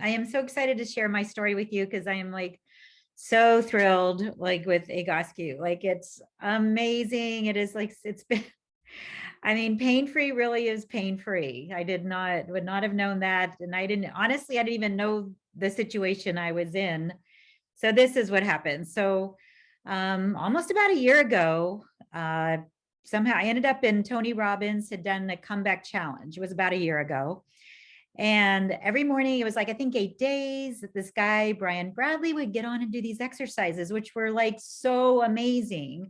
I am so excited to share my story with you because I am like so thrilled like with Egoscue. Like it's amazing. It is like it's been I mean, pain-free really is pain-free. Would not have known that. And I didn't even know the situation I was in. So this is what happened. So almost about a year ago, somehow I ended up in Tony Robbins had done a comeback challenge. It was about a year ago. And every morning, it was like, I think 8 days, that this guy, Brian Bradley, would get on and do these exercises, which were like so amazing.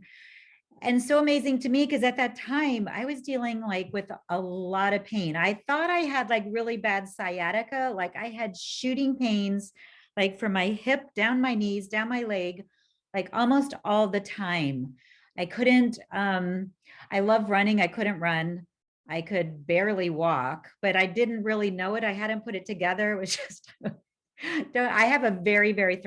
And so amazing to me because at that time I was dealing like with a lot of pain. I thought I had like really bad sciatica, like I had shooting pains like from my hip down my knees, down my leg, like almost all the time. I couldn't I love running, I couldn't run. I could barely walk, but I didn't really know it. I hadn't put it together. It was just I have a very, very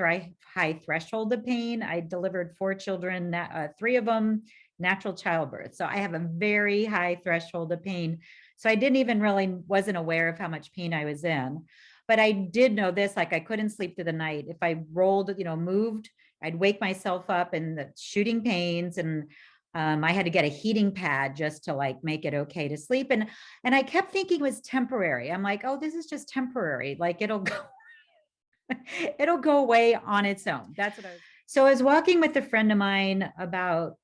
high threshold of pain. I delivered 4 children, 3 of them natural childbirth. So I have a very high threshold of pain. So I didn't even really wasn't aware of how much pain I was in. But I did know this, like I couldn't sleep through the night. If I rolled, moved, I'd wake myself up in the shooting pains and I had to get a heating pad just to like make it okay to sleep. And I kept thinking it was temporary. I'm like, oh, this is just temporary. Like it'll go it'll go away on its own. That's what I was. So I was walking with a friend of mine about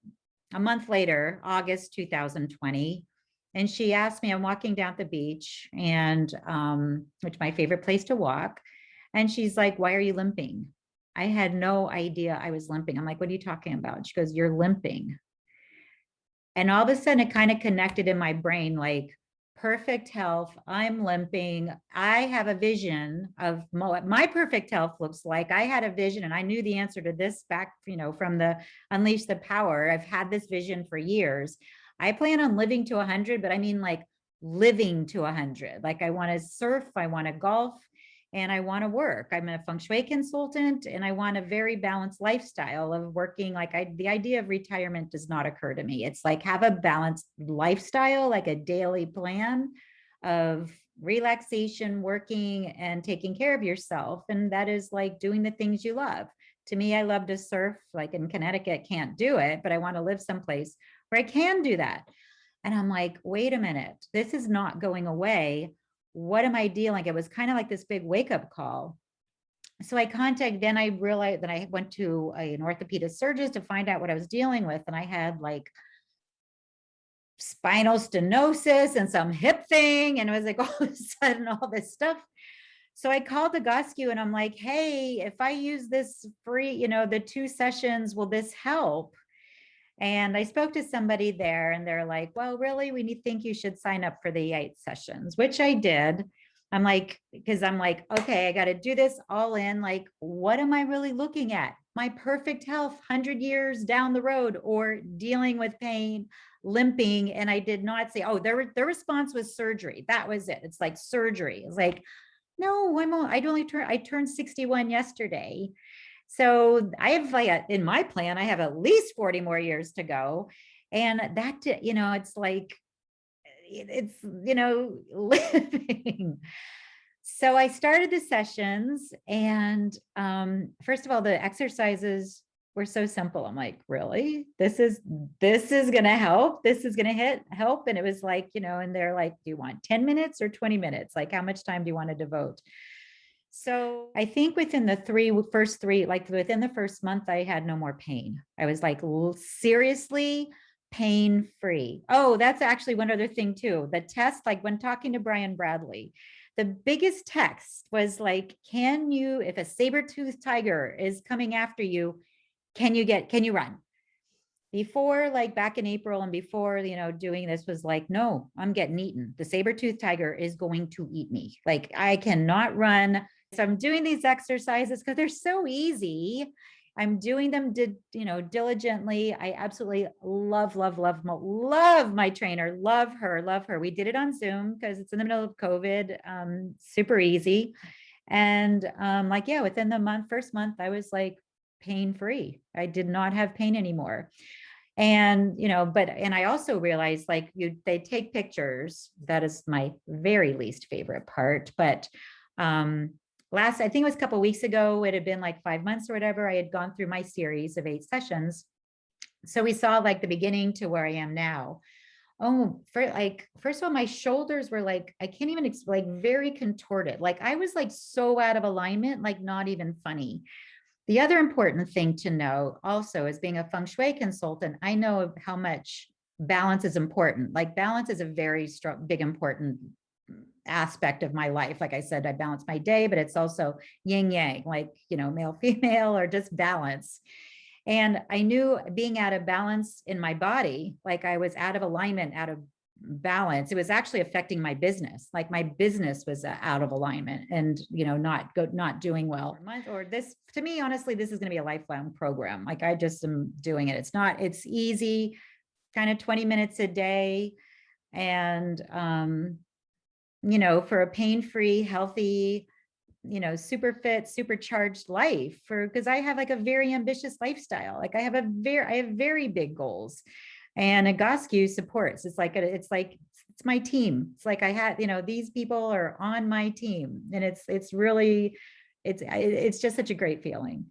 a month later, August 2020. And she asked me, I'm walking down the beach and which is my favorite place to walk. And she's like, why are you limping? I had no idea I was limping. I'm like, what are you talking about? She goes, you're limping. And all of a sudden it kind of connected in my brain, like perfect health. I'm limping. I have a vision of what my perfect health looks like. I had a vision and I knew the answer to this back, from the Unleash the Power. I've had this vision for years. I plan on living to 100, but I mean like living to 100. Like I want to surf, I want to golf, and I want to work. I'm a feng shui consultant and I want a very balanced lifestyle of working. The idea of retirement does not occur to me. It's like have a balanced lifestyle, like a daily plan of relaxation, working and taking care of yourself. And that is like doing the things you love. To me, I love to surf, like in Connecticut, can't do it, but I want to live someplace where I can do that. And I'm like, wait a minute, this is not going away. What am I dealing? It was kind of like this big wake up call. So then I realized that I went to an orthopedic surgeon to find out what I was dealing with. And I had like spinal stenosis and some hip thing. And it was like all of a sudden, all this stuff. So I called the Egoscue and I'm like, hey, if I use this free, the 2 sessions, will this help? And I spoke to somebody there and they're like, well, really, think you should sign up for the 8 sessions, which I did. I'm like, because I'm like, okay, I got to do this all in. Like, what am I really looking at? My perfect health 100 years down the road or dealing with pain, limping. And I did not say, oh, their response was surgery. That was it. It's like surgery. It's like, no, I turned 61 yesterday. So I have in my plan, I have at least 40 more years to go. And that, it's like, it's, living. So I started the sessions and first of all, the exercises were so simple. I'm like, really? This is going to help. This is going to help. And it was like, and they're like, do you want 10 minutes or 20 minutes? Like, how much time do you want to devote? So I think within the first three, like within the first month, I had no more pain. I was like seriously pain free. Oh, that's actually one other thing too. The test, like when talking to Brian Bradley, the biggest text was like, if a saber-toothed tiger is coming after you, can you run? Before, like back in April and before, doing this was like, no, I'm getting eaten. The saber-toothed tiger is going to eat me. Like I cannot run. So I'm doing these exercises because they're so easy. I'm doing them, diligently. I absolutely love my trainer. Love her. We did it on Zoom because it's in the middle of COVID. Super easy. And within the first month, I was like pain-free. I did not have pain anymore. And, and I also realized they take pictures. That is my very least favorite part, but I think it was a couple of weeks ago, it had been like 5 months or whatever, I had gone through my series of 8 sessions. So we saw like the beginning to where I am now. Oh, first of all, my shoulders were like, I can't even explain, like very contorted. Like I was like so out of alignment, like not even funny. The other important thing to know also is being a feng shui consultant, I know how much balance is important. Like balance is a very strong, big, important aspect of my life. Like I said, I balance my day, but it's also yin yang, like, male, female, or just balance. And I knew being out of balance in my body, like I was out of alignment, out of balance, it was actually affecting my business. Like my business was out of alignment and, not doing well. Or this, to me, honestly, this is going to be a lifelong program. Like I just am doing it. It's easy, kind of 20 minutes a day. And, for a pain-free, healthy, super fit, supercharged life, because I have like a very ambitious lifestyle. Like I have very big goals, and Egoscue supports. It's my team. It's like I had, these people are on my team, and it's just such a great feeling.